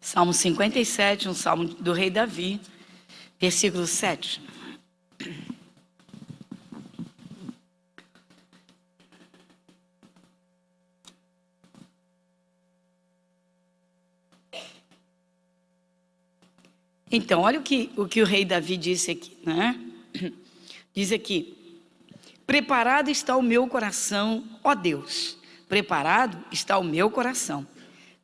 Salmo 57, um salmo do rei Davi, versículo 7. Então, olha o que o rei Davi disse aqui, né? Diz aqui: preparado está o meu coração, ó Deus, preparado está o meu coração.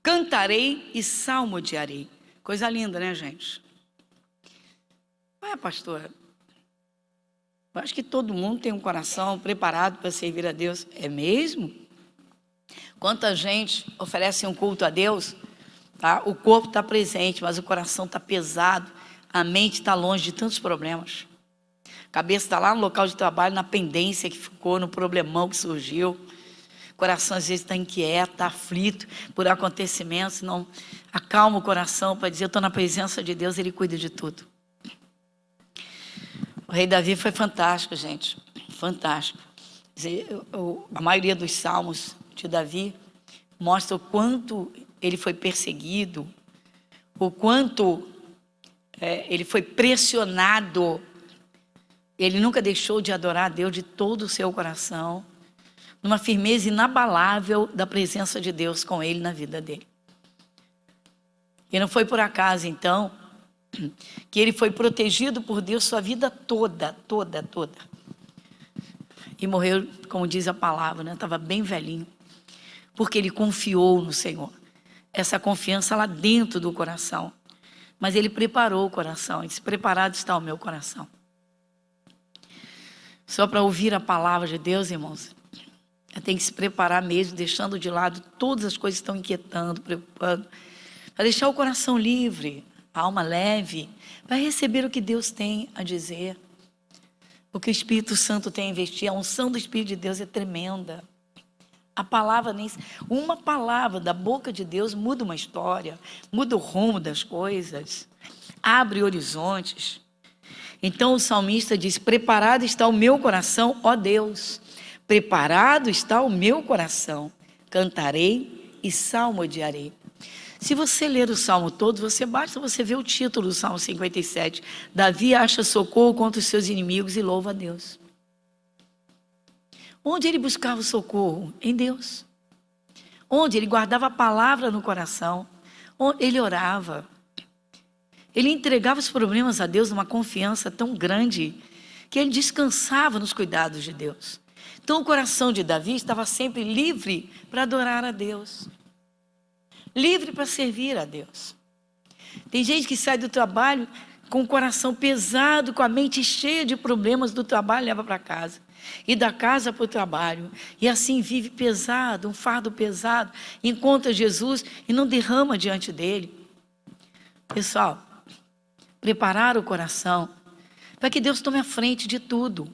Cantarei e salmodiarei. Coisa linda, né, gente? Pastora, eu acho que todo mundo tem um coração preparado para servir a Deus. É mesmo? Quanta gente oferece um culto a Deus, tá? O corpo está presente, mas o coração está pesado, a mente está longe de tantos problemas. A cabeça está lá no local de trabalho, na pendência que ficou, no problemão que surgiu. O coração às vezes está inquieto, está aflito por acontecimentos. Não acalma o coração para dizer: eu estou na presença de Deus, Ele cuida de tudo. O rei Davi foi fantástico, gente, fantástico. A maioria dos salmos de Davi mostra o quanto ele foi perseguido, o quanto ele foi pressionado. Ele nunca deixou de adorar a Deus de todo o seu coração, numa firmeza inabalável da presença de Deus com ele na vida dele. E não foi por acaso, então, que ele foi protegido por Deus sua vida toda. E morreu, como diz a palavra, né? Estava bem velhinho, porque ele confiou no Senhor. Essa confiança lá dentro do coração. Mas ele preparou o coração. Ele disse: preparado está o meu coração. Só para ouvir a palavra de Deus, irmãos, tem que se preparar mesmo, deixando de lado todas as coisas que estão inquietando, preocupando, para deixar o coração livre, a alma leve, para receber o que Deus tem a dizer. O que o Espírito Santo tem a investir, a unção do Espírito de Deus é tremenda. A palavra, uma palavra da boca de Deus muda uma história, muda o rumo das coisas, abre horizontes. Então o salmista diz: preparado está o meu coração, ó Deus, preparado está o meu coração, cantarei e salmodiarei. Se você ler o salmo todo, basta você ver o título do Salmo 57. Davi acha socorro contra os seus inimigos e louva a Deus. Onde ele buscava o socorro? Em Deus. Onde ele guardava a palavra no coração. Onde ele orava. Ele entregava os problemas a Deus numa confiança tão grande que ele descansava nos cuidados de Deus. Então o coração de Davi estava sempre livre para adorar a Deus. Livre para servir a Deus. Tem gente que sai do trabalho com o coração pesado, com a mente cheia de problemas do trabalho, leva para casa. E da casa para o trabalho. E assim vive pesado, um fardo pesado. Encontra Jesus e não derrama diante dele. Pessoal, preparar o coração para que Deus tome a frente de tudo.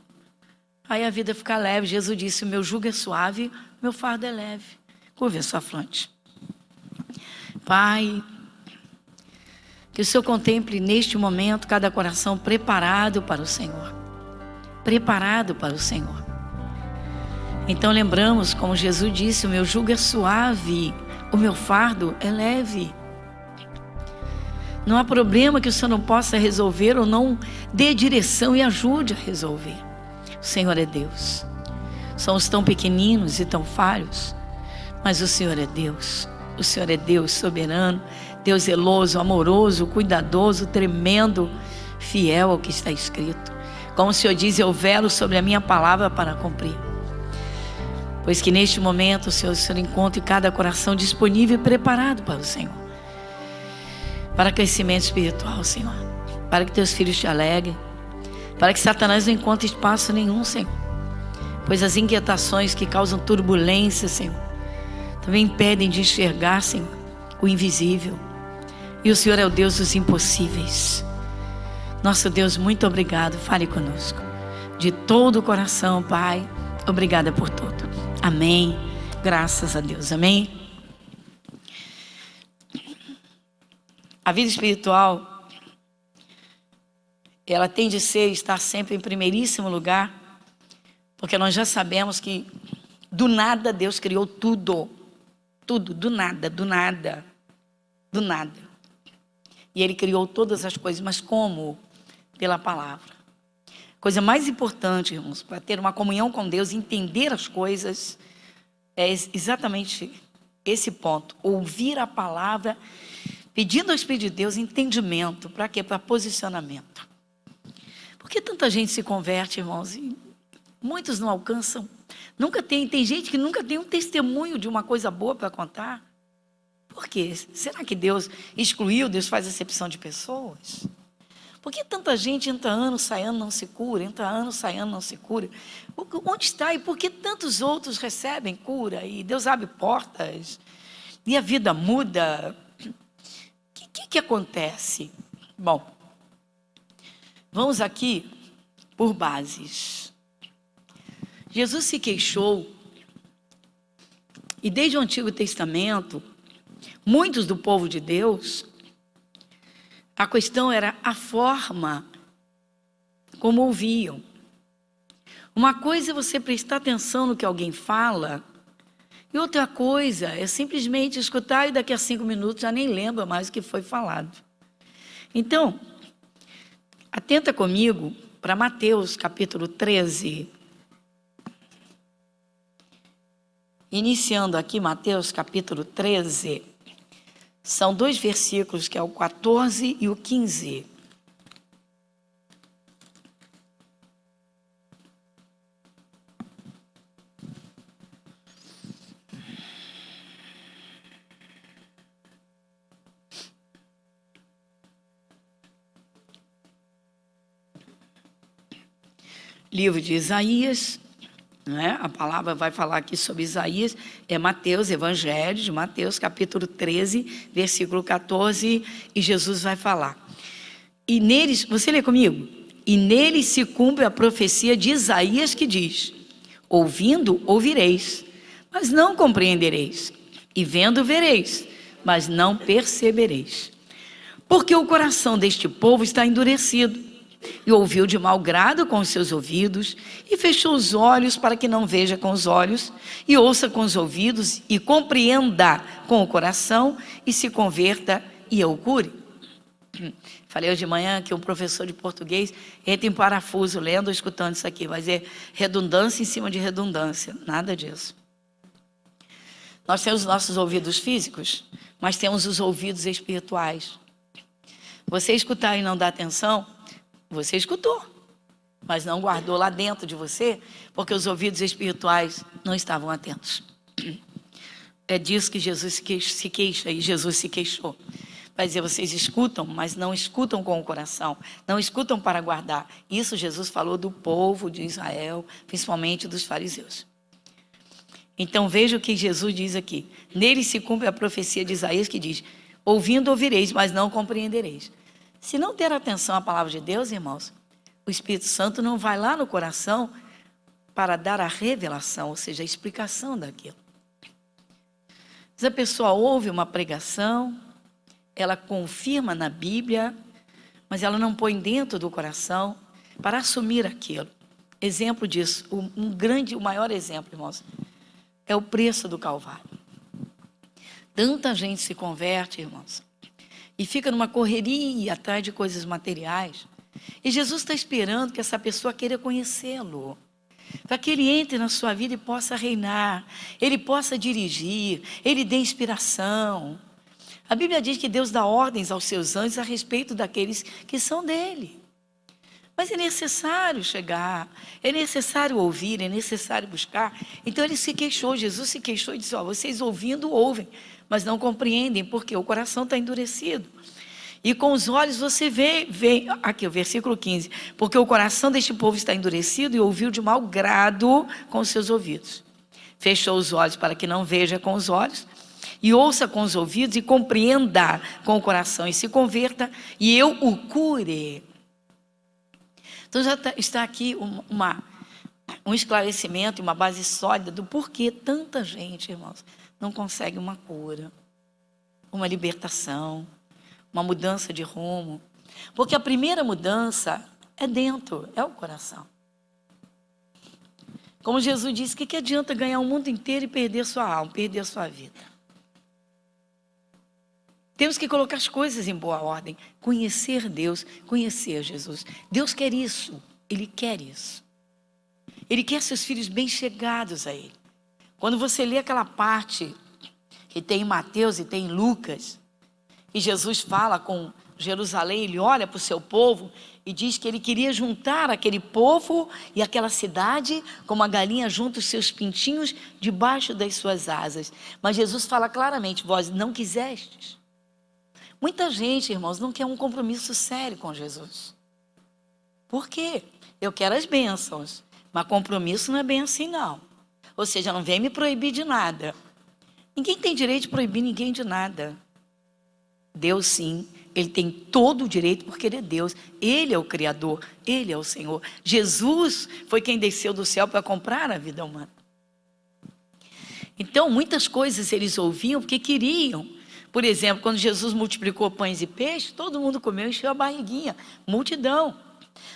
Aí a vida fica leve. Jesus disse: o meu jugo é suave, o meu fardo é leve. Curva a sua fronte. Pai, que o Senhor contemple neste momento cada coração preparado para o Senhor. Preparado para o Senhor. Então lembramos, como Jesus disse: o meu jugo é suave, o meu fardo é leve. Não há problema que o Senhor não possa resolver ou não dê direção e ajude a resolver. O Senhor é Deus. Somos tão pequeninos e tão falhos, mas o Senhor é Deus. O Senhor é Deus soberano, Deus zeloso, amoroso, cuidadoso, tremendo, fiel ao que está escrito. Como o Senhor diz: eu velo sobre a minha palavra para cumprir. Pois que neste momento o Senhor encontre cada coração disponível e preparado para o Senhor. Para crescimento espiritual, Senhor. Para que teus filhos te alegrem. Para que Satanás não encontre espaço nenhum, Senhor. Pois as inquietações que causam turbulência, Senhor, também impedem de enxergar, Senhor, o invisível. E o Senhor é o Deus dos impossíveis. Nosso Deus, muito obrigado. Fale conosco. De todo o coração, Pai. Obrigada por tudo. Amém. Graças a Deus. Amém. A vida espiritual, ela tem de estar sempre em primeiríssimo lugar, porque nós já sabemos que do nada Deus criou tudo. Tudo, do nada. E Ele criou todas as coisas, mas como? Pela palavra. Coisa mais importante, irmãos, para ter uma comunhão com Deus, entender as coisas, é exatamente esse ponto. Ouvir a palavra, pedindo ao Espírito de Deus entendimento. Para quê? Para posicionamento. Por que tanta gente se converte, irmãos? E muitos não alcançam. Nunca tem gente que nunca tem um testemunho de uma coisa boa para contar. Por quê? Será que Deus excluiu? Deus faz acepção de pessoas? Por que tanta gente entra ano, sai ano, não se cura? Entra ano, sai ano, não se cura? Onde está? E por que tantos outros recebem cura? E Deus abre portas? E a vida muda? O que acontece? Bom, vamos aqui por bases. Jesus se queixou, e desde o Antigo Testamento, muitos do povo de Deus, a questão era a forma como ouviam. Uma coisa é você prestar atenção no que alguém fala, e outra coisa é simplesmente escutar e daqui a 5 minutos já nem lembra mais o que foi falado. Então, atenta comigo para Mateus capítulo 13. Iniciando aqui Mateus capítulo 13. São 2 versículos, que é o 14 e o 15. Livro de Isaías, né? A palavra vai falar aqui sobre Isaías, é Mateus, Evangelho de Mateus, capítulo 13, versículo 14, e Jesus vai falar. E neles, você lê comigo? E neles se cumpre a profecia de Isaías que diz: ouvindo, ouvireis, mas não compreendereis, e vendo, vereis, mas não percebereis. Porque o coração deste povo está endurecido, e ouviu de mau grado com os seus ouvidos, e fechou os olhos para que não veja com os olhos, e ouça com os ouvidos, e compreenda com o coração, e se converta e eu cure. Falei hoje de manhã que um professor de português entra em parafuso lendo ou escutando isso aqui, vai dizer redundância em cima de redundância, nada disso. Nós temos os nossos ouvidos físicos, mas temos os ouvidos espirituais. Você escutar e não dar atenção, você escutou, mas não guardou lá dentro de você, porque os ouvidos espirituais não estavam atentos. É disso que Jesus se queixa, e Jesus se queixou. Vai dizer, vocês escutam, mas não escutam com o coração, não escutam para guardar. Isso Jesus falou do povo de Israel, principalmente dos fariseus. Então veja o que Jesus diz aqui. Nele se cumpre a profecia de Isaías que diz: ouvindo ouvireis, mas não compreendereis. Se não der atenção à palavra de Deus, irmãos, o Espírito Santo não vai lá no coração para dar a revelação, ou seja, a explicação daquilo. Se a pessoa ouve uma pregação, ela confirma na Bíblia, mas ela não põe dentro do coração para assumir aquilo. Exemplo disso, o maior exemplo, irmãos, é o preço do Calvário. Tanta gente se converte, irmãos, e fica numa correria atrás de coisas materiais. E Jesus está esperando que essa pessoa queira conhecê-lo, para que ele entre na sua vida e possa reinar, ele possa dirigir, ele dê inspiração. A Bíblia diz que Deus dá ordens aos seus anjos a respeito daqueles que são dele. Mas é necessário chegar, é necessário ouvir, é necessário buscar. Então ele se queixou, Jesus se queixou e disse: ó, vocês ouvindo, ouvem, mas não compreendem, porque o coração está endurecido. E com os olhos você vê, aqui o versículo 15, porque o coração deste povo está endurecido e ouviu de mau grado com os seus ouvidos. Fechou os olhos para que não veja com os olhos, e ouça com os ouvidos e compreenda com o coração e se converta, e eu o cure. Então já está aqui um esclarecimento e uma base sólida do porquê tanta gente, irmãos, não consegue uma cura, uma libertação, uma mudança de rumo. Porque a primeira mudança é dentro, é o coração. Como Jesus disse, o que adianta ganhar o mundo inteiro e perder sua alma, perder a sua vida? Temos que colocar as coisas em boa ordem. Conhecer Deus, conhecer Jesus. Deus quer isso. Ele quer isso. Ele quer seus filhos bem chegados a Ele. Quando você lê aquela parte que tem em Mateus e tem em Lucas, e Jesus fala com Jerusalém, ele olha para o seu povo e diz que ele queria juntar aquele povo e aquela cidade como a galinha junta os seus pintinhos debaixo das suas asas. Mas Jesus fala claramente: vós não quisestes. Muita gente, irmãos, não quer um compromisso sério com Jesus. Por quê? Eu quero as bênçãos, mas compromisso não é bem assim, não. Ou seja, não vem me proibir de nada. Ninguém tem direito de proibir ninguém de nada. Deus sim, Ele tem todo o direito porque Ele é Deus. Ele é o Criador, Ele é o Senhor. Jesus foi quem desceu do céu para comprar a vida humana. Então, muitas coisas eles ouviam porque queriam. Por exemplo, quando Jesus multiplicou pães e peixes, todo mundo comeu e encheu a barriguinha, multidão.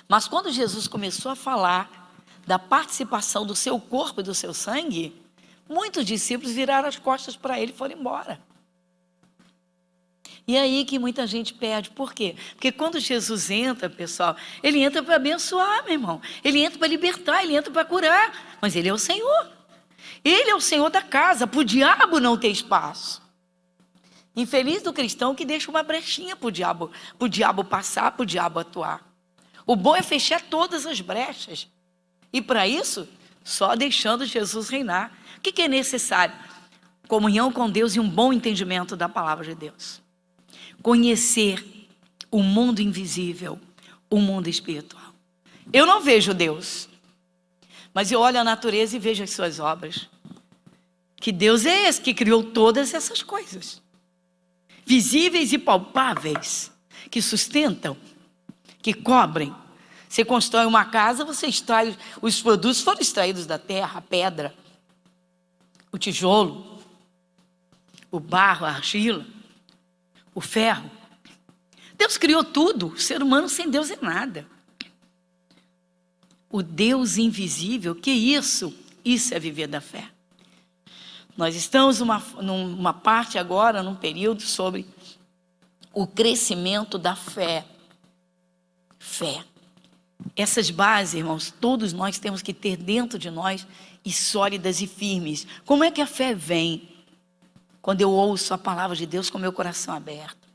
Mas quando Jesus começou a falar da participação do seu corpo e do seu sangue, muitos discípulos viraram as costas para Ele e foram embora. E é aí que muita gente perde. Por quê? Porque quando Jesus entra, pessoal, Ele entra para abençoar, meu irmão. Ele entra para libertar, Ele entra para curar. Mas Ele é o Senhor. Ele é o Senhor da casa. Para o diabo não ter espaço. Infeliz do cristão que deixa uma brechinha para o diabo passar, para o diabo atuar. O bom é fechar todas as brechas. E para isso, só deixando Jesus reinar. O que é necessário? Comunhão com Deus e um bom entendimento da palavra de Deus. Conhecer o mundo invisível, o mundo espiritual. Eu não vejo Deus, mas eu olho a natureza e vejo as suas obras. Que Deus é esse que criou todas essas coisas, visíveis e palpáveis, que sustentam, que cobrem. Você constrói uma casa, você extrai, os produtos foram extraídos da terra, a pedra, o tijolo, o barro, a argila, o ferro. Deus criou tudo. O ser humano sem Deus é nada. O Deus invisível, que isso? Isso é viver da fé. Nós estamos numa parte agora, num período sobre o crescimento da fé. Fé. Essas bases, irmãos, todos nós temos que ter dentro de nós e sólidas e firmes. Como é que a fé vem? Quando eu ouço a palavra de Deus com meu coração aberto.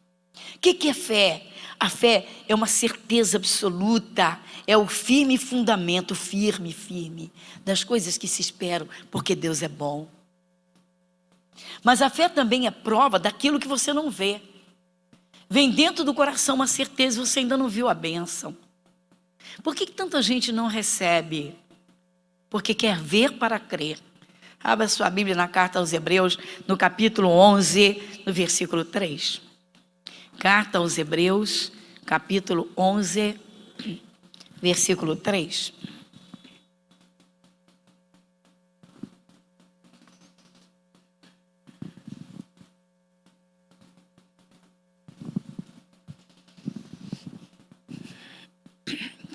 O que é fé? A fé é uma certeza absoluta, é o firme fundamento, firme, das coisas que se esperam, porque Deus é bom. Mas a fé também é prova daquilo que você não vê. Vem dentro do coração uma certeza, você ainda não viu a bênção. Por que tanta gente não recebe? Porque quer ver para crer. Abra sua Bíblia na carta aos Hebreus, no capítulo 11, no versículo 3. Carta aos Hebreus, capítulo 11, versículo 3.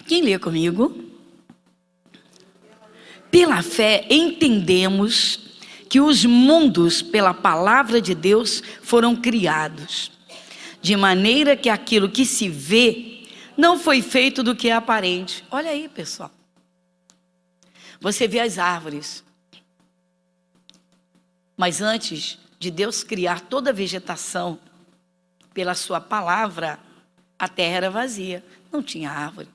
Quem lê comigo? Pela fé entendemos que os mundos pela palavra de Deus foram criados, de maneira que aquilo que se vê não foi feito do que é aparente. Olha aí, pessoal. Você vê as árvores, mas antes de Deus criar toda a vegetação pela sua palavra, a terra era vazia, não tinha árvore,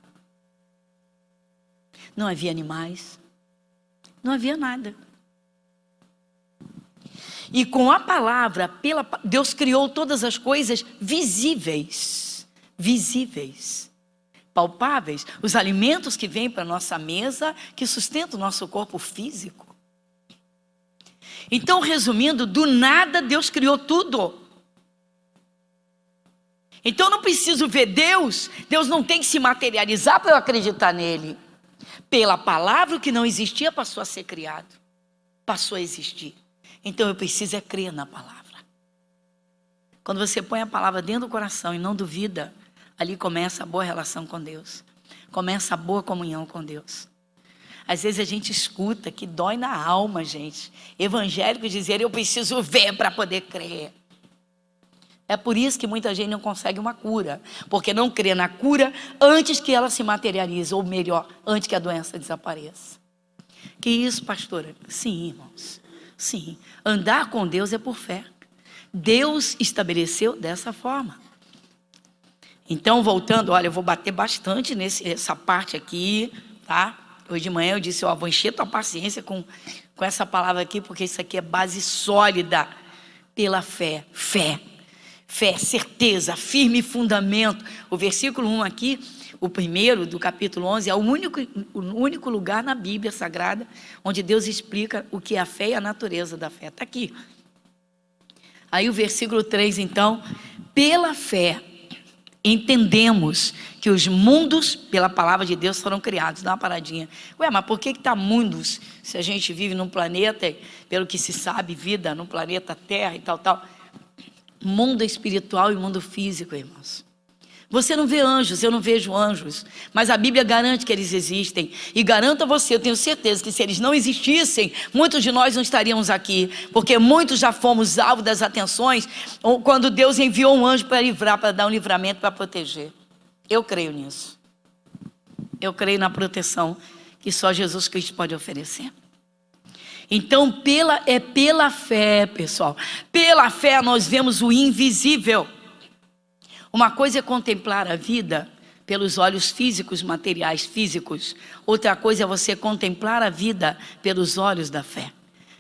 não havia animais, não havia nada. E com a palavra, Deus criou todas as coisas visíveis, palpáveis, os alimentos que vêm para a nossa mesa, que sustentam o nosso corpo físico. Então, resumindo, do nada Deus criou tudo. Então, eu não preciso ver Deus, Deus não tem que se materializar para eu acreditar nele. Pela palavra, que não existia passou a ser criado, passou a existir. Então eu preciso crer na palavra. Quando você põe a palavra dentro do coração e não duvida, ali começa a boa relação com Deus, começa a boa comunhão com Deus. Às vezes a gente escuta que dói na alma, gente, evangélicos dizer: eu preciso ver para poder crer. É por isso que muita gente não consegue uma cura, porque não crê na cura antes que ela se materialize, ou melhor, antes que a doença desapareça. Que isso, pastora? Sim, irmãos. Sim. Andar com Deus é por fé. Deus estabeleceu dessa forma. Então, voltando, olha, eu vou bater bastante nessa parte aqui, tá? Hoje de manhã eu disse, ó, vou encher tua paciência com essa palavra aqui, porque isso aqui é base sólida pela fé. Fé, certeza, firme fundamento. O versículo 1 aqui, o primeiro do capítulo 11, é o único lugar na Bíblia Sagrada onde Deus explica o que é a fé e a natureza da fé. Está aqui. Aí o versículo 3, então, pela fé, entendemos que os mundos, pela palavra de Deus, foram criados. Dá uma paradinha. Ué, mas por que está mundos se a gente vive num planeta, pelo que se sabe, vida no planeta Terra e tal. Mundo espiritual e mundo físico, irmãos. Você não vê anjos, eu não vejo anjos, mas a Bíblia garante que eles existem. E garanto a você, eu tenho certeza que se eles não existissem, muitos de nós não estaríamos aqui, porque muitos já fomos alvo das atenções quando Deus enviou um anjo para livrar, para dar um livramento, para proteger. Eu creio nisso. Eu creio na proteção que só Jesus Cristo pode oferecer. Então, pela fé, pessoal. Pela fé nós vemos o invisível. Uma coisa é contemplar a vida pelos olhos físicos, materiais físicos. Outra coisa é você contemplar a vida pelos olhos da fé.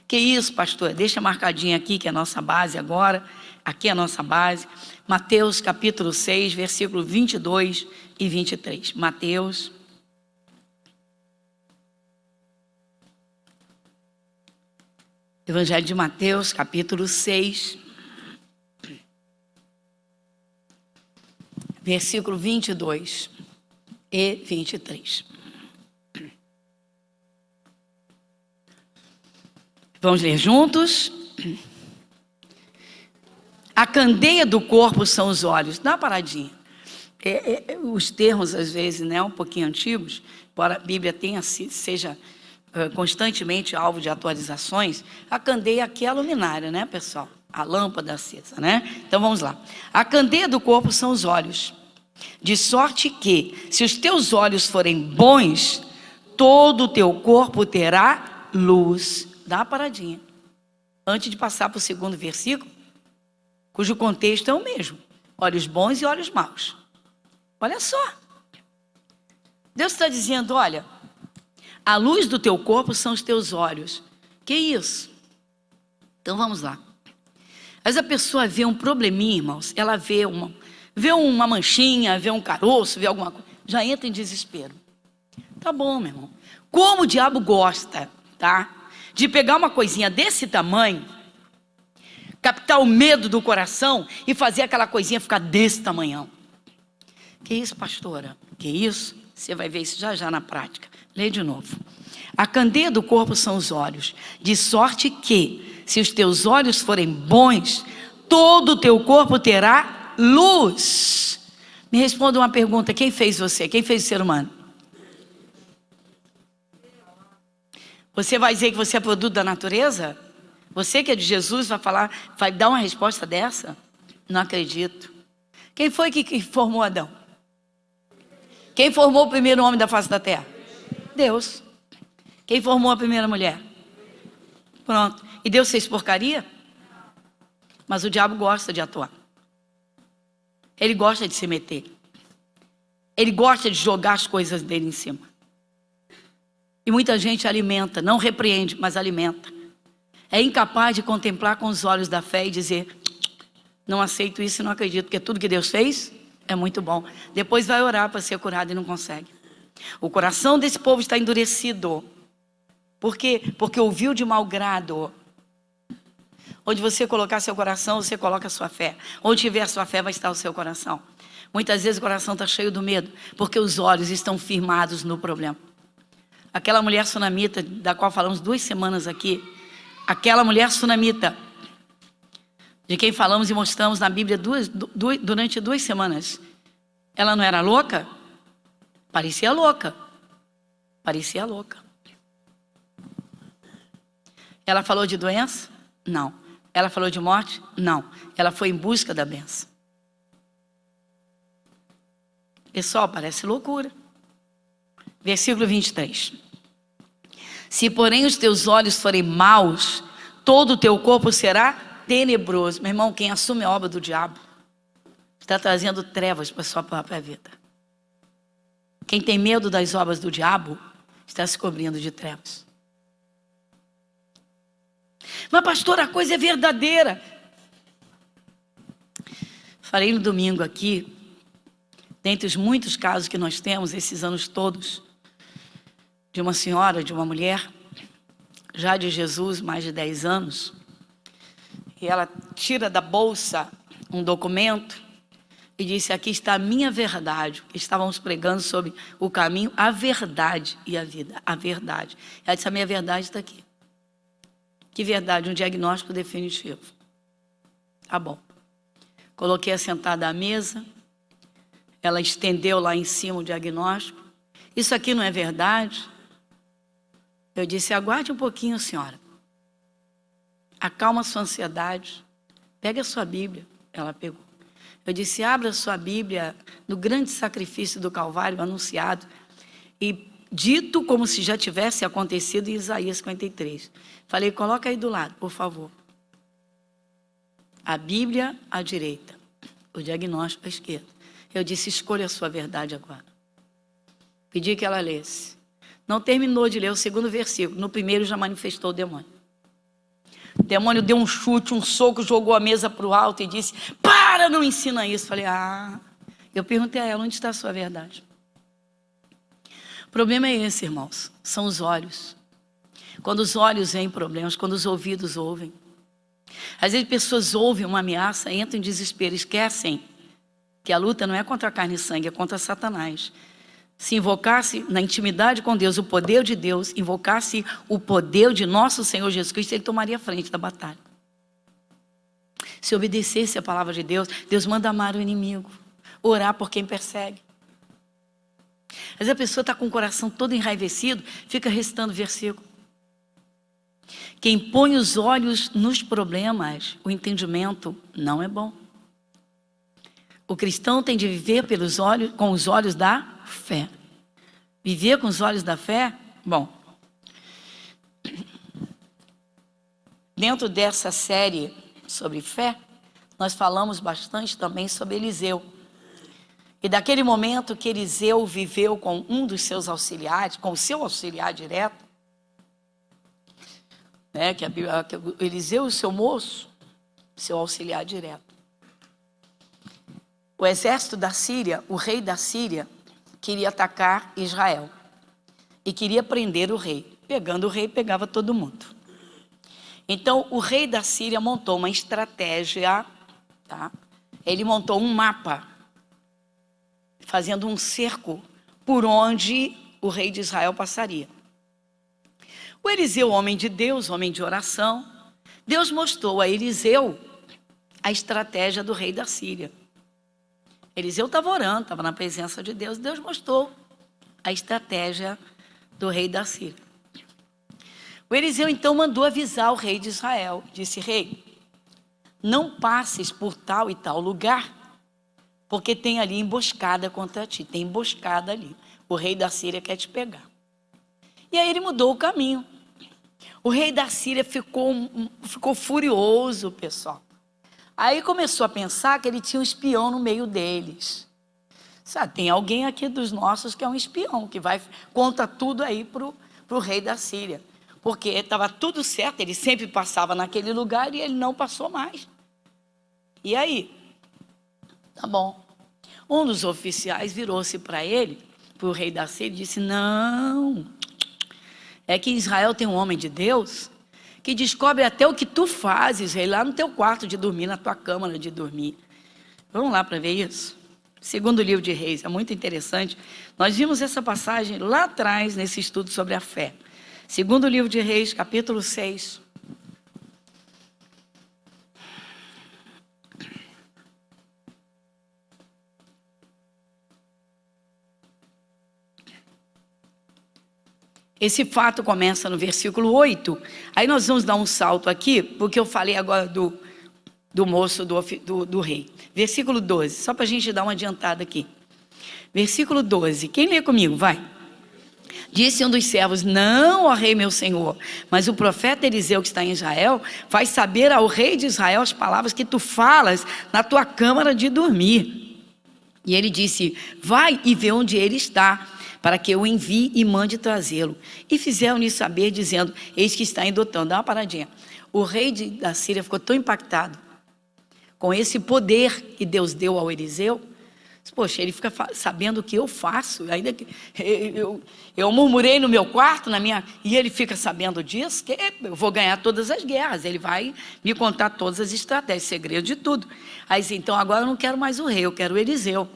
Que isso, pastor? Deixa marcadinho aqui, que é a nossa base agora. Aqui é a nossa base. Mateus capítulo 6, versículo 22 e 23. Mateus. Evangelho de Mateus, capítulo 6. Versículo 22 e 23. Vamos ler juntos? A candeia do corpo são os olhos. Dá uma paradinha. Os termos, às vezes, né, um pouquinho antigos, embora a Bíblia seja constantemente alvo de atualizações, a candeia aqui é a luminária, né, pessoal? A lâmpada acesa, né? Então vamos lá. A candeia do corpo são os olhos. De sorte que, se os teus olhos forem bons, todo o teu corpo terá luz. Dá uma paradinha. Antes de passar para o segundo versículo, cujo contexto é o mesmo. Olhos bons e olhos maus. Olha só. Deus está dizendo, olha, a luz do teu corpo são os teus olhos. Que isso? Então vamos lá. Mas a pessoa vê um probleminha, irmãos, ela vê uma manchinha, vê um caroço, vê alguma coisa, já entra em desespero. Tá bom, meu irmão. Como o diabo gosta, tá? De pegar uma coisinha desse tamanho, captar o medo do coração e fazer aquela coisinha ficar desse tamanhão. Que isso, pastora? Que isso? Você vai ver isso já já na prática. Lê de novo. A candeia do corpo são os olhos, de sorte que, se os teus olhos forem bons, todo o teu corpo terá luz. Me responda uma pergunta: quem fez você? Quem fez o ser humano? Você vai dizer que você é produto da natureza? Você que é de Jesus vai dar uma resposta dessa? Não acredito. Quem foi que formou Adão? Quem formou o primeiro homem da face da terra? Deus. Quem formou a primeira mulher? Pronto. E Deus fez porcaria? Mas o diabo gosta de atuar. Ele gosta de se meter. Ele gosta de jogar as coisas dele em cima. E muita gente alimenta, não repreende, mas alimenta. É incapaz de contemplar com os olhos da fé e dizer: não aceito isso e não acredito, porque tudo que Deus fez é muito bom. Depois vai orar para ser curado e não consegue. O coração desse povo está endurecido. Por quê? Porque ouviu de mau grado. Onde você colocar seu coração, você coloca a sua fé. Onde tiver a sua fé, vai estar o seu coração. Muitas vezes o coração está cheio do medo, porque os olhos estão firmados no problema. Aquela mulher sunamita, da qual falamos 2 semanas aqui, aquela mulher sunamita, de quem falamos e mostramos na Bíblia durante 2 semanas, ela não era louca? Parecia louca. Parecia louca. Ela falou de doença? Não. Ela falou de morte? Não. Ela foi em busca da bênção. Pessoal, parece loucura. Versículo 23. Se, porém, os teus olhos forem maus, todo o teu corpo será tenebroso. Meu irmão, quem assume a obra do diabo está trazendo trevas para a sua própria vida. Quem tem medo das obras do diabo está se cobrindo de trevas. Mas, pastor, a coisa é verdadeira. Falei no domingo aqui, dentre os muitos casos que nós temos esses anos todos, de uma senhora, de uma mulher, já de Jesus, mais de 10 anos, e ela tira da bolsa um documento e disse: aqui está a minha verdade. Estávamos pregando sobre o caminho, a verdade e a vida, a verdade. Ela disse: a minha verdade está aqui. Que verdade? Um diagnóstico definitivo. Tá bom. Coloquei a sentada à mesa, ela estendeu lá em cima o diagnóstico. Isso aqui não é verdade? Eu disse: aguarde um pouquinho, senhora. Acalma a sua ansiedade. Pegue a sua Bíblia. Ela pegou. Eu disse: abra a sua Bíblia no grande sacrifício do Calvário anunciado e dito como se já tivesse acontecido em Isaías 53. Falei: coloca aí do lado, por favor. A Bíblia à direita, o diagnóstico à esquerda. Eu disse: escolha a sua verdade agora. Pedi que ela lesse. Não terminou de ler o segundo versículo. No primeiro já manifestou o demônio. O demônio deu um chute, um soco, jogou a mesa para o alto e disse: para, não ensina isso. Falei: eu perguntei a ela: onde está a sua verdade? O problema é esse, irmãos, são os olhos. Quando os olhos veem problemas, quando os ouvidos ouvem. Às vezes pessoas ouvem uma ameaça, entram em desespero, esquecem que a luta não é contra a carne e sangue, é contra Satanás. Se invocasse na intimidade com Deus o poder de Deus, invocasse o poder de nosso Senhor Jesus Cristo, ele tomaria a frente da batalha. Se obedecesse a palavra de Deus, Deus manda amar o inimigo, orar por quem persegue. Às vezes a pessoa está com o coração todo enraivecido, fica recitando versículo. Quem põe os olhos nos problemas, o entendimento não é bom. O cristão tem de viver pelos olhos, com os olhos da fé. Viver com os olhos da fé, bom. Dentro dessa série sobre fé, nós falamos bastante também sobre Eliseu. E daquele momento que Eliseu viveu com um dos seus auxiliares, com o seu auxiliar direto, né, que Eliseu e o seu moço, seu auxiliar direto. O exército da Síria, o rei da Síria, queria atacar Israel. E queria prender o rei. Pegando o rei, pegava todo mundo. Então, o rei da Síria montou uma estratégia, tá? Ele montou um mapa, fazendo um cerco por onde o rei de Israel passaria. O Eliseu, homem de Deus, homem de oração, Deus mostrou a Eliseu a estratégia do rei da Síria. Eliseu estava orando, estava na presença de Deus. Deus mostrou a estratégia do rei da Síria. O Eliseu então mandou avisar o rei de Israel. Disse: rei, não passes por tal e tal lugar, porque tem ali emboscada contra ti. Tem emboscada ali. O rei da Síria quer te pegar. E aí ele mudou o caminho. O rei da Síria ficou furioso, pessoal. Aí começou a pensar que ele tinha um espião no meio deles. Sabe, tem alguém aqui dos nossos que é um espião, que conta tudo aí pro rei da Síria. Porque estava tudo certo, ele sempre passava naquele lugar e ele não passou mais. E aí? Tá bom. Um dos oficiais virou-se para ele, para o rei da Síria, e disse: não, é que em Israel tem um homem de Deus que descobre até o que tu fazes, rei, lá no teu quarto de dormir, na tua câmara de dormir. Vamos lá para ver isso? Segundo livro de Reis, é muito interessante. Nós vimos essa passagem lá atrás, nesse estudo sobre a fé. Segundo livro de Reis, capítulo 6. Esse fato começa no versículo 8. Aí nós vamos dar um salto aqui, porque eu falei agora do moço do rei. Versículo 12, só para a gente dar uma adiantada aqui. Versículo 12, quem lê comigo? Vai. Disse um dos servos: não, ó rei meu senhor, mas o profeta Eliseu que está em Israel faz saber ao rei de Israel as palavras que tu falas na tua câmara de dormir. E ele disse: vai e vê onde ele está, para que eu envie e mande trazê-lo. E fizeram-lhe saber, dizendo: eis que está em Dotã. Dá uma paradinha. O rei da Síria ficou tão impactado com esse poder que Deus deu ao Eliseu. Poxa, ele fica sabendo o que eu faço, ainda que eu murmurei no meu quarto, e ele fica sabendo disso, que eu vou ganhar todas as guerras, ele vai me contar todas as estratégias, segredo de tudo. Aí então agora eu não quero mais o rei, eu quero o Eliseu.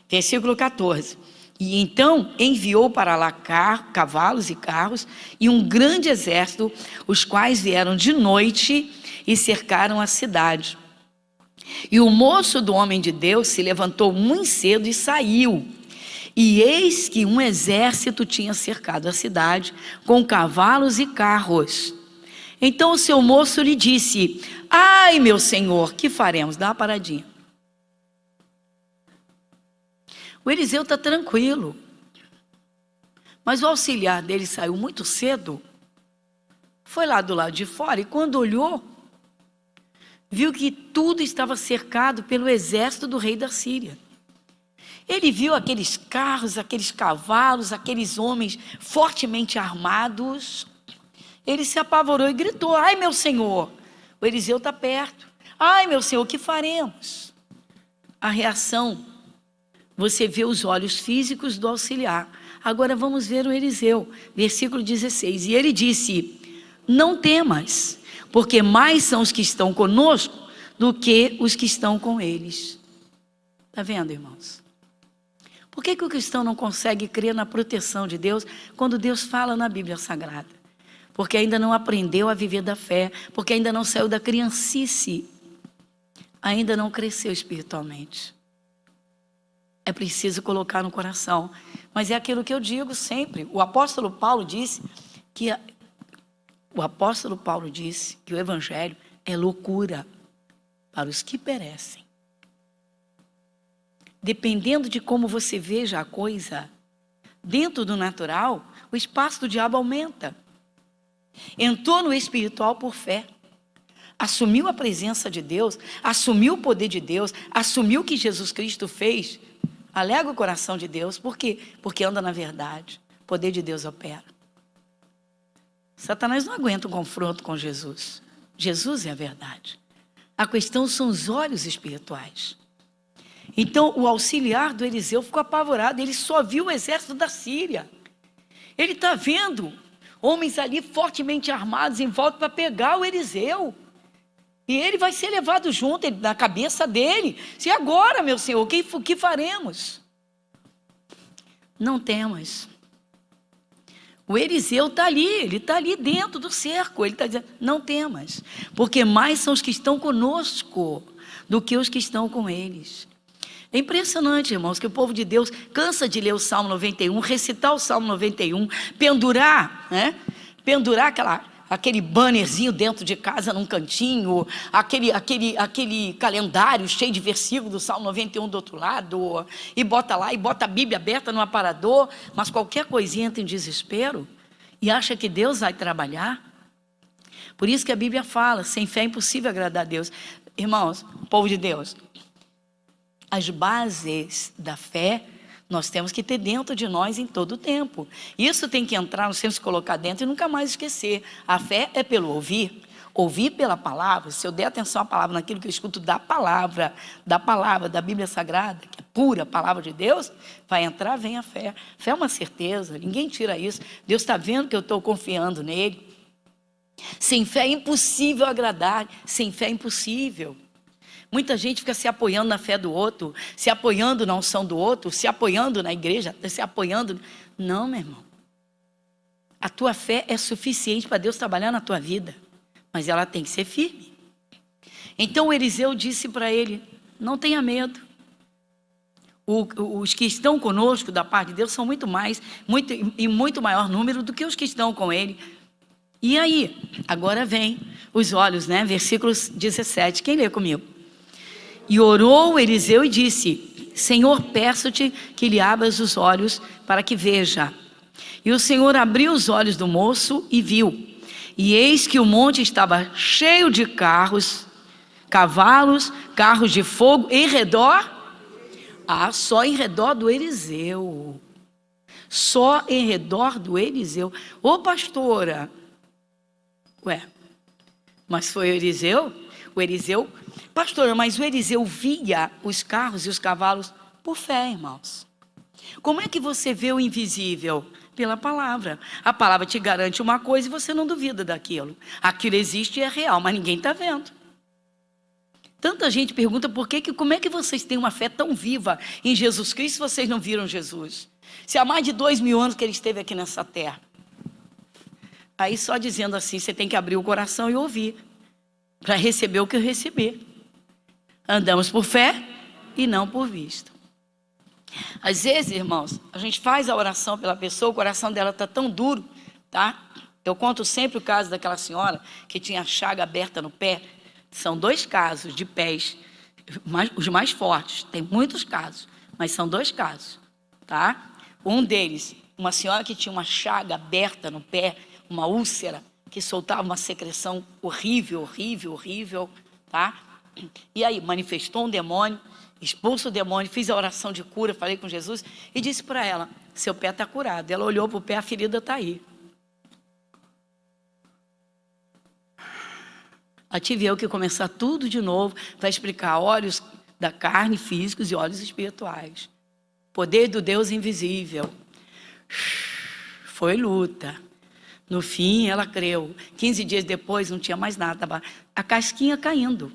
Versículo 14. E então enviou para lá cavalos e carros e um grande exército, os quais vieram de noite e cercaram a cidade. E o moço do homem de Deus se levantou muito cedo e saiu. E eis que um exército tinha cercado a cidade com cavalos e carros. Então o seu moço lhe disse: ai, meu senhor, que faremos? Dá uma paradinha. O Eliseu está tranquilo, mas o auxiliar dele saiu muito cedo, foi lá do lado de fora e quando olhou, viu que tudo estava cercado pelo exército do rei da Síria. Ele viu aqueles carros, aqueles cavalos, aqueles homens fortemente armados. Ele se apavorou e gritou: ai, meu senhor, o Eliseu está perto. Ai, meu senhor, o que faremos? A reação, você vê os olhos físicos do auxiliar. Agora vamos ver o Eliseu, versículo 16. E ele disse: não temas, porque mais são os que estão conosco do que os que estão com eles. Está vendo, irmãos? Por que o cristão não consegue crer na proteção de Deus quando Deus fala na Bíblia Sagrada? Porque ainda não aprendeu a viver da fé, porque ainda não saiu da criancice, ainda não cresceu espiritualmente. É preciso colocar no coração. Mas é aquilo que eu digo sempre. O apóstolo Paulo disse que o evangelho é loucura para os que perecem. Dependendo de como você veja a coisa, dentro do natural, o espaço do diabo aumenta. Entrou no espiritual por fé. Assumiu a presença de Deus, assumiu o poder de Deus, assumiu o que Jesus Cristo fez. Alega o coração de Deus. Por quê? Porque anda na verdade. O poder de Deus opera. Satanás não aguenta um confronto com Jesus. Jesus é a verdade. A questão são os olhos espirituais. Então, o auxiliar do Eliseu ficou apavorado. Ele só viu o exército da Síria. Ele está vendo homens ali fortemente armados em volta para pegar o Eliseu. E ele vai ser levado junto, na cabeça dele. Se agora, meu senhor, o que faremos? Não temas. O Eliseu está ali, ele está ali dentro do cerco. Ele está dizendo: não temas, porque mais são os que estão conosco do que os que estão com eles. É impressionante, irmãos, que o povo de Deus cansa de ler o Salmo 91, recitar o Salmo 91, pendurar aquele bannerzinho dentro de casa, num cantinho, aquele calendário cheio de versículos do Salmo 91 do outro lado, e bota lá, e bota a Bíblia aberta no aparador, mas qualquer coisinha entra em desespero, e acha que Deus vai trabalhar. Por isso que a Bíblia fala: sem fé é impossível agradar a Deus. Irmãos, povo de Deus, as bases da fé nós temos que ter dentro de nós em todo o tempo. Isso tem que entrar, nós temos que colocar dentro e nunca mais esquecer. A fé é pelo ouvir. Ouvir pela palavra. Se eu der atenção à palavra, naquilo que eu escuto da palavra, da Bíblia Sagrada, que é pura palavra de Deus, vai entrar, vem a fé. Fé é uma certeza, ninguém tira isso. Deus está vendo que eu estou confiando nele. Sem fé é impossível agradar, sem fé é impossível. Muita gente fica se apoiando na fé do outro, se apoiando na unção do outro, se apoiando na igreja, se apoiando. Não, meu irmão. A tua fé é suficiente para Deus trabalhar na tua vida, mas ela tem que ser firme. Então o Eliseu disse para ele: não tenha medo. os que estão conosco da parte de Deus são muito maior número do que os que estão com ele. E aí, agora vem os olhos, né? Versículos 17, quem lê comigo? E orou Eliseu e disse: Senhor, peço-te que lhe abras os olhos para que veja. E o Senhor abriu os olhos do moço e viu. E eis que o monte estava cheio de carros, cavalos, carros de fogo em redor. Só em redor do Eliseu. Só em redor do Eliseu. Ô pastora, mas foi o Eliseu? O Eliseu, pastora, mas o Eliseu via os carros e os cavalos por fé, irmãos. Como é que você vê o invisível? Pela palavra. A palavra te garante uma coisa e você não duvida daquilo. Aquilo existe e é real, mas ninguém está vendo. Tanta gente pergunta como é que vocês têm uma fé tão viva em Jesus Cristo se vocês não viram Jesus? Se há mais de 2000 anos que ele esteve aqui nessa terra. Aí só dizendo assim, você tem que abrir o coração e ouvir, para receber o que eu receber. Andamos por fé e não por vista. Às vezes, irmãos, a gente faz a oração pela pessoa, o coração dela está tão duro, tá? Eu conto sempre o caso daquela senhora que tinha a chaga aberta no pé. São 2 casos de pés, os mais fortes. Tem muitos casos, mas são 2 casos, tá? Um deles, uma senhora que tinha uma chaga aberta no pé, uma úlcera, que soltava uma secreção horrível, tá? E aí, manifestou um demônio, expulsa o demônio, fiz a oração de cura, falei com Jesus e disse para ela: seu pé está curado. Ela olhou para o pé, a ferida está aí. Tive eu que começar tudo de novo para explicar olhos da carne físicos e olhos espirituais. Poder do Deus invisível. Foi luta. No fim, ela creu. 15 dias depois, não tinha mais nada. Estava a casquinha caindo.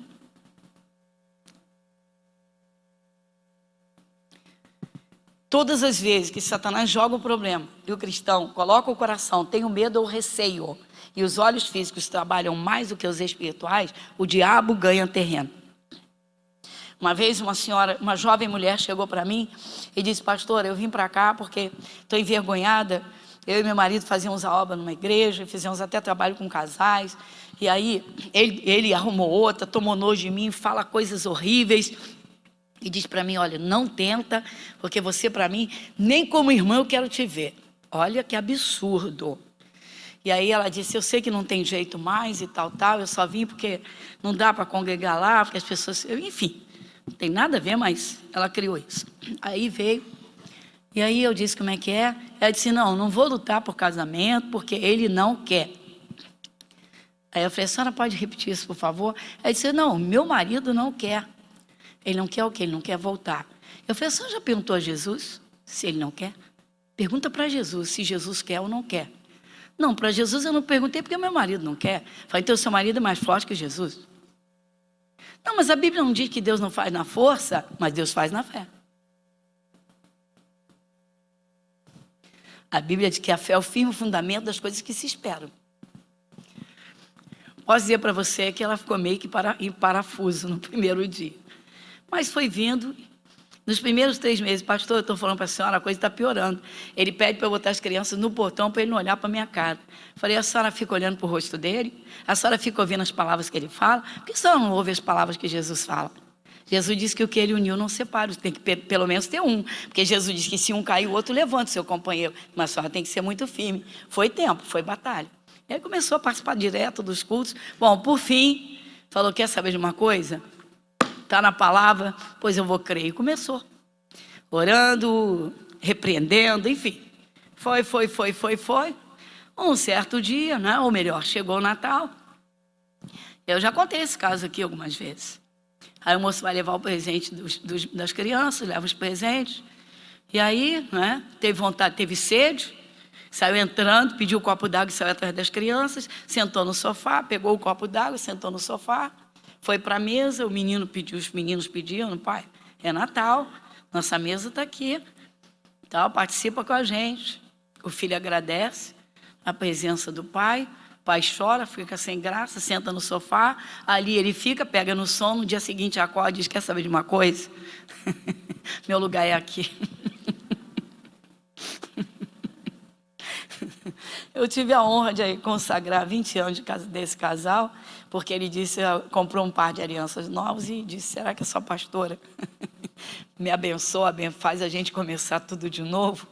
Todas as vezes que Satanás joga o problema e o cristão coloca o coração, tem o medo ou o receio, e os olhos físicos trabalham mais do que os espirituais, o diabo ganha terreno. Uma vez uma jovem mulher chegou para mim e disse: pastor, eu vim para cá porque estou envergonhada. Eu e meu marido fazíamos a obra numa igreja, fizemos até trabalho com casais, e aí ele arrumou outra, tomou nojo de mim, fala coisas horríveis, e diz para mim: olha, não tenta, porque você para mim, nem como irmã eu quero te ver. Olha que absurdo. E aí ela disse: eu sei que não tem jeito mais e tal, eu só vim porque não dá para congregar lá, porque as pessoas... Enfim, não tem nada a ver, mas ela criou isso. Aí veio, e aí eu disse como é que é. Ela disse: não vou lutar por casamento, porque ele não quer. Aí eu falei: a senhora pode repetir isso, por favor? Ela disse: não, meu marido não quer. Ele não quer o quê? Ele não quer voltar. Eu falei: a senhora já perguntou a Jesus se ele não quer? Pergunta para Jesus se Jesus quer ou não quer. Não, para Jesus eu não perguntei porque meu marido não quer. Falei: então seu marido é mais forte que Jesus. Não, mas a Bíblia não diz que Deus não faz na força, mas Deus faz na fé. A Bíblia diz que a fé é o firme fundamento das coisas que se esperam. Posso dizer para você que ela ficou meio que em parafuso no primeiro dia. Mas foi vindo. Nos primeiros 3 meses, pastor, eu estou falando para a senhora, a coisa está piorando. Ele pede para eu botar as crianças no portão para ele não olhar para a minha cara. Falei: a senhora fica olhando para o rosto dele? A senhora fica ouvindo as palavras que ele fala? Por que a senhora não ouve as palavras que Jesus fala? Jesus disse que o que ele uniu não separa, tem que pelo menos ter um. Porque Jesus disse que se um cair, o outro levanta o seu companheiro. Mas a senhora tem que ser muito firme. Foi tempo, foi batalha. E aí começou a participar direto dos cultos. Bom, por fim, falou: quer saber de uma coisa? Está na palavra, pois eu vou crer. E começou, orando, repreendendo, enfim. Foi. Um certo dia, né? Ou melhor, chegou o Natal. Eu já contei esse caso aqui algumas vezes. Aí o moço vai levar o presente das crianças, leva os presentes. E aí, né, teve vontade, teve sede, saiu entrando, pediu o copo d'água e saiu atrás das crianças, sentou no sofá, pegou o copo d'água, sentou no sofá. Foi para a mesa, os meninos pediam: pai, é Natal, nossa mesa está aqui, participa com a gente. O filho agradece a presença do pai, o pai chora, fica sem graça, senta no sofá, ali ele fica, pega no sono, no dia seguinte acorda e diz: quer saber de uma coisa? Meu lugar é aqui. Eu tive a honra de consagrar 20 anos desse casal, porque ele disse, comprou um par de alianças novas e disse, será que a sua pastora me abençoa, faz a gente começar tudo de novo?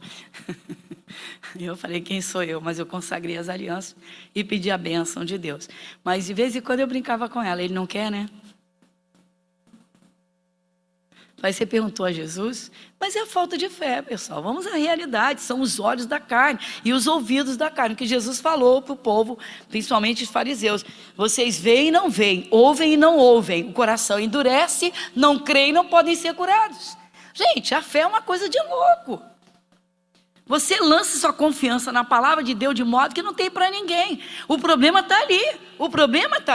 E eu falei, quem sou eu? Mas eu consagrei as alianças e pedi a bênção de Deus. Mas de vez em quando eu brincava com ela, ele não quer, né? Aí você perguntou a Jesus, mas é a falta de fé, pessoal. Vamos à realidade, são os olhos da carne e os ouvidos da carne, que Jesus falou para o povo, principalmente os fariseus. Vocês veem e não veem, ouvem e não ouvem, o coração endurece, não creem e não podem ser curados. Gente, a fé é uma coisa de louco. Você lança sua confiança na palavra de Deus de modo que não tem para ninguém. O problema está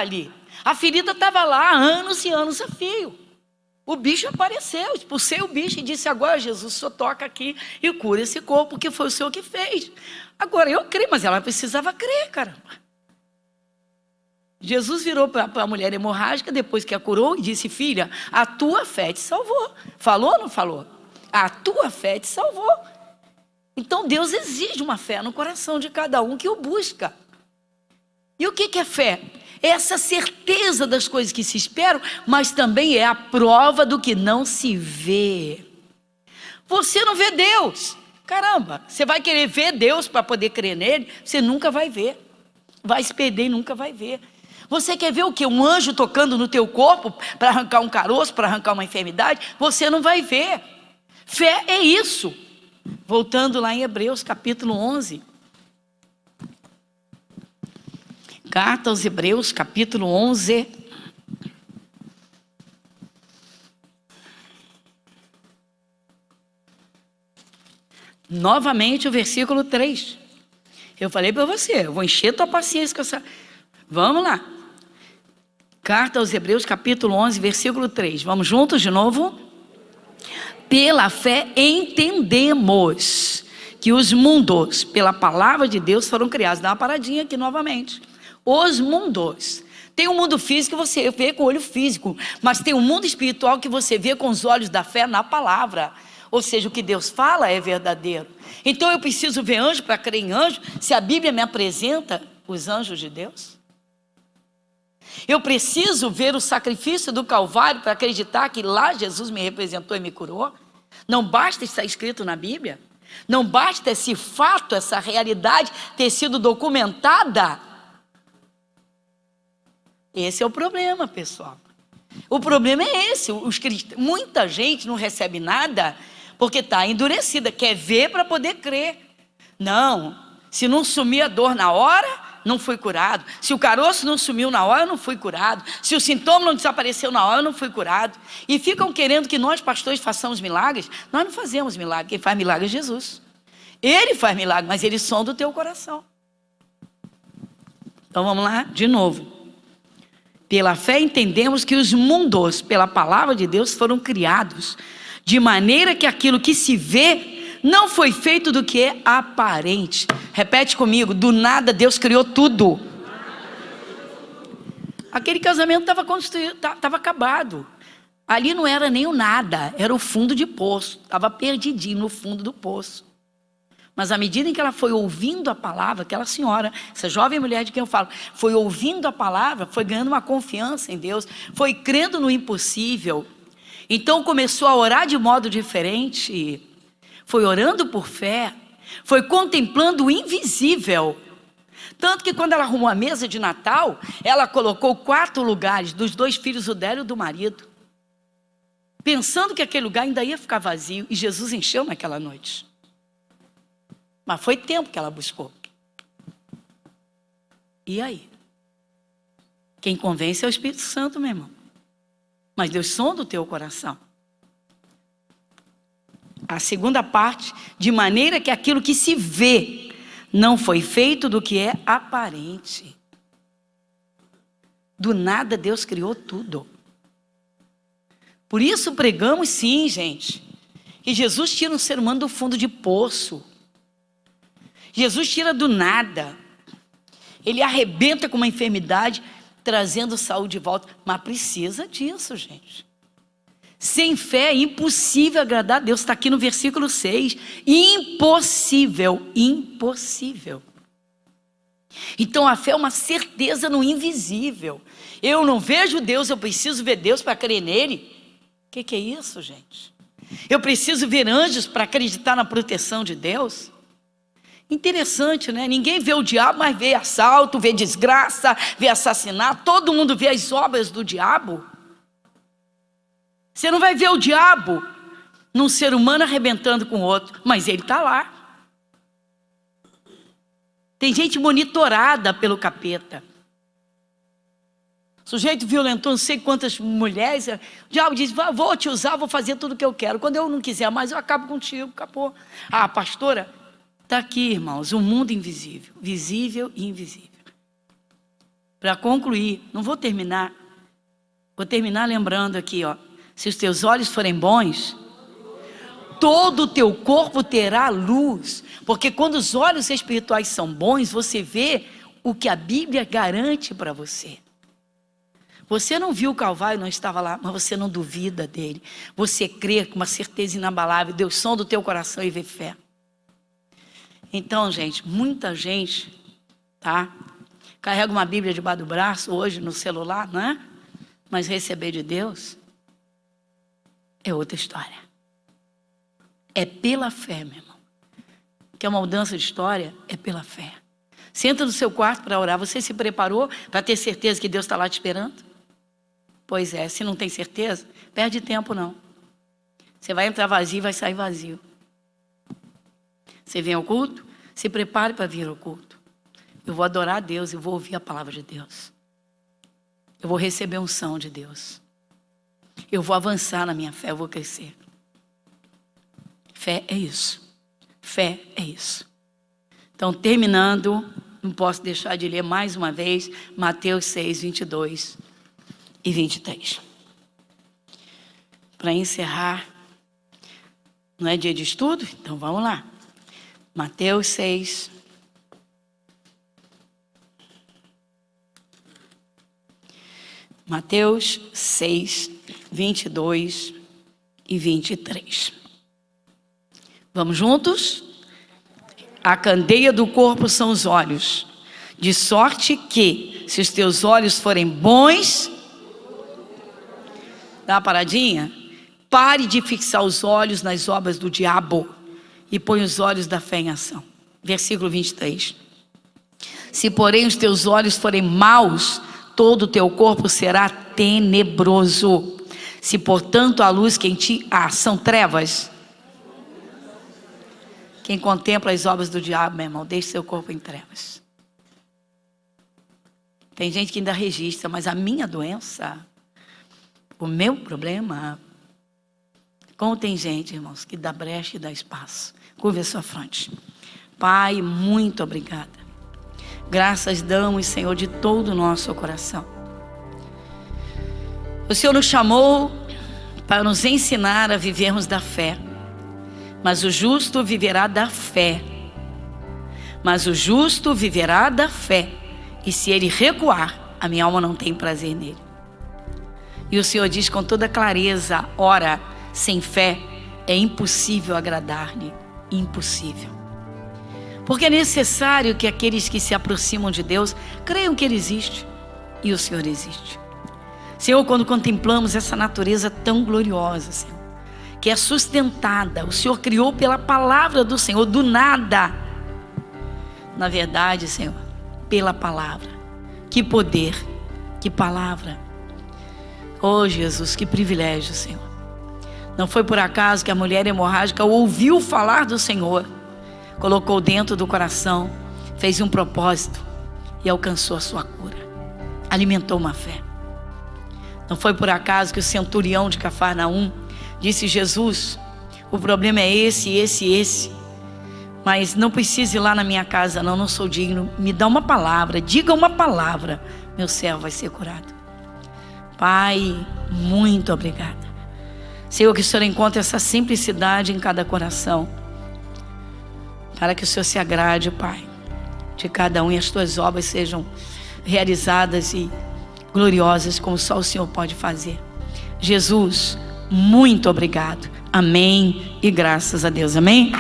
ali, A ferida estava lá há anos e anos a fio. O bicho apareceu, expulsei o bicho e disse, agora Jesus, o Senhor toca aqui e cura esse corpo, porque foi o Senhor que fez. Agora eu creio, mas ela precisava crer, caramba. Jesus virou para a mulher hemorrágica, depois que a curou, e disse, filha, a tua fé te salvou. Falou ou não falou? A tua fé te salvou. Então Deus exige uma fé no coração de cada um que o busca. E o que é fé? É essa certeza das coisas que se esperam, mas também é a prova do que não se vê. Você não vê Deus. Caramba, você vai querer ver Deus para poder crer nele? Você nunca vai ver. Vai se perder e nunca vai ver. Você quer ver o quê? Um anjo tocando no teu corpo para arrancar um caroço, para arrancar uma enfermidade? Você não vai ver. Fé é isso. Voltando lá em Hebreus capítulo 11. Carta aos Hebreus, capítulo 11. Novamente o versículo 3. Eu falei para você, eu vou encher tua paciência com essa... Vamos lá. Carta aos Hebreus, capítulo 11, versículo 3. Vamos juntos de novo? Pela fé entendemos que os mundos, pela palavra de Deus, foram criados. Dá uma paradinha aqui novamente. Os mundos. Tem um mundo físico que você vê com o olho físico, mas tem um mundo espiritual que você vê com os olhos da fé na palavra. Ou seja, o que Deus fala é verdadeiro. Então eu preciso ver anjo para crer em anjo, se a Bíblia me apresenta os anjos de Deus? Eu preciso ver o sacrifício do Calvário para acreditar que lá Jesus me representou e me curou? Não basta estar escrito na Bíblia? Não basta esse fato, essa realidade ter sido documentada? Esse é o problema, pessoal. O problema é esse. Muita gente não recebe nada porque está endurecida. Quer ver para poder crer. Não. Se não sumir a dor na hora, não fui curado. Se o caroço não sumiu na hora, eu não fui curado. Se o sintoma não desapareceu na hora, eu não fui curado. E ficam querendo que nós, pastores, façamos milagres. Nós não fazemos milagre. Quem faz milagre é Jesus. Ele faz milagre, mas ele sonda o teu coração. Então vamos lá, de novo. Pela fé entendemos que os mundos, pela palavra de Deus, foram criados, de maneira que aquilo que se vê não foi feito do que é aparente. Repete comigo, do nada Deus criou tudo. Aquele casamento estava construído, estava acabado. Ali não era nem o nada, era o fundo de poço. Estava perdidinho no fundo do poço. Mas à medida em que ela foi ouvindo a palavra, aquela senhora, essa jovem mulher de quem eu falo, foi ouvindo a palavra, foi ganhando uma confiança em Deus, foi crendo no impossível. Então começou a orar de modo diferente, foi orando por fé, foi contemplando o invisível. Tanto que quando ela arrumou a mesa de Natal, ela colocou 4 lugares dos 2 filhos, o dela e o do marido, pensando que aquele lugar ainda ia ficar vazio, e Jesus encheu naquela noite. Mas foi tempo que ela buscou. E aí? Quem convence é o Espírito Santo, meu irmão. Mas Deus sonda o teu coração. A segunda parte, de maneira que aquilo que se vê não foi feito do que é aparente. Do nada Deus criou tudo. Por isso pregamos sim, gente, que Jesus tira um ser humano do fundo de poço. Jesus tira do nada. Ele arrebenta com uma enfermidade, trazendo saúde de volta. Mas precisa disso, gente. Sem fé é impossível agradar a Deus. Está aqui no versículo 6. Impossível, impossível. Então a fé é uma certeza no invisível. Eu não vejo Deus, eu preciso ver Deus para crer nele. O que é isso, gente? Eu preciso ver anjos para acreditar na proteção de Deus? Interessante, né? Ninguém vê o diabo, mas vê assalto, vê desgraça, vê assassinato. Todo mundo vê as obras do diabo. Você não vai ver o diabo num ser humano arrebentando com o outro, mas ele está lá. Tem gente monitorada pelo capeta. O sujeito violentou não sei quantas mulheres. O diabo diz, vou te usar, vou fazer tudo o que eu quero. Quando eu não quiser mais, eu acabo contigo, acabou. Ah, pastora, está aqui, irmãos, o mundo invisível. Visível e invisível. Para concluir, não vou terminar. Vou terminar lembrando aqui, ó. Se os teus olhos forem bons, todo o teu corpo terá luz. Porque quando os olhos espirituais são bons, você vê o que a Bíblia garante para você. Você não viu o Calvário, não estava lá, mas você não duvida dele. Você crê com uma certeza inabalável, Deus som do teu coração e vê fé. Então, gente, muita gente, tá? Carrega uma Bíblia debaixo do braço hoje no celular, não é? Mas receber de Deus é outra história. É pela fé, meu irmão. Que é uma mudança de história, é pela fé. Você entra no seu quarto para orar, você se preparou para ter certeza que Deus está lá te esperando? Pois é, se não tem certeza, perde tempo não. Você vai entrar vazio e vai sair vazio. Você vem ao culto, se prepare para vir ao culto. Eu vou adorar a Deus, eu vou ouvir a palavra de Deus. Eu vou receber unção de Deus. Eu vou avançar na minha fé, eu vou crescer. Fé é isso. Fé é isso. Então, terminando, não posso deixar de ler mais uma vez Mateus 6, 22 e 23. Para encerrar, não é dia de estudo? Então vamos lá. Mateus 6. Mateus 6, 22 e 23. Vamos juntos? A candeia do corpo são os olhos, de sorte que, se os teus olhos forem bons, dá uma paradinha, pare de fixar os olhos nas obras do diabo e põe os olhos da fé em ação. Versículo 23. Se porém os teus olhos forem maus, todo o teu corpo será tenebroso. Se portanto a luz que em ti há são trevas, quem contempla as obras do diabo, meu irmão, deixe seu corpo em trevas. Tem gente que ainda registra, mas a minha doença, o meu problema, como tem gente, irmãos, que dá brecha e dá espaço. Curva a sua fronte. Pai, muito obrigada. Graças damos, Senhor, de todo o nosso coração. O Senhor nos chamou para nos ensinar a vivermos da fé. Mas o justo viverá da fé. Mas o justo viverá da fé. E se ele recuar, a minha alma não tem prazer nele. E o Senhor diz com toda clareza, ora, sem fé é impossível agradar-lhe. Impossível. Porque é necessário que aqueles que se aproximam de Deus creiam que Ele existe. E o Senhor existe. Senhor, quando contemplamos essa natureza tão gloriosa, Senhor, que é sustentada, o Senhor criou pela palavra do Senhor, do nada. Na verdade, Senhor, pela palavra. Que poder, que palavra. Oh, Jesus, que privilégio, Senhor. Não foi por acaso que a mulher hemorrágica ouviu falar do Senhor, colocou dentro do coração, fez um propósito e alcançou a sua cura. Alimentou uma fé. Não foi por acaso que o centurião de Cafarnaum disse: Jesus, o problema é esse, mas não precisa ir lá na minha casa não sou digno, me dá uma palavra, diga uma palavra, meu servo vai ser curado. Pai, muito obrigada. Senhor, que o Senhor encontre essa simplicidade em cada coração, para que o Senhor se agrade, Pai, de cada um e as tuas obras sejam realizadas e gloriosas como só o Senhor pode fazer. Jesus, Muito obrigado. Amém e graças a Deus. Amém?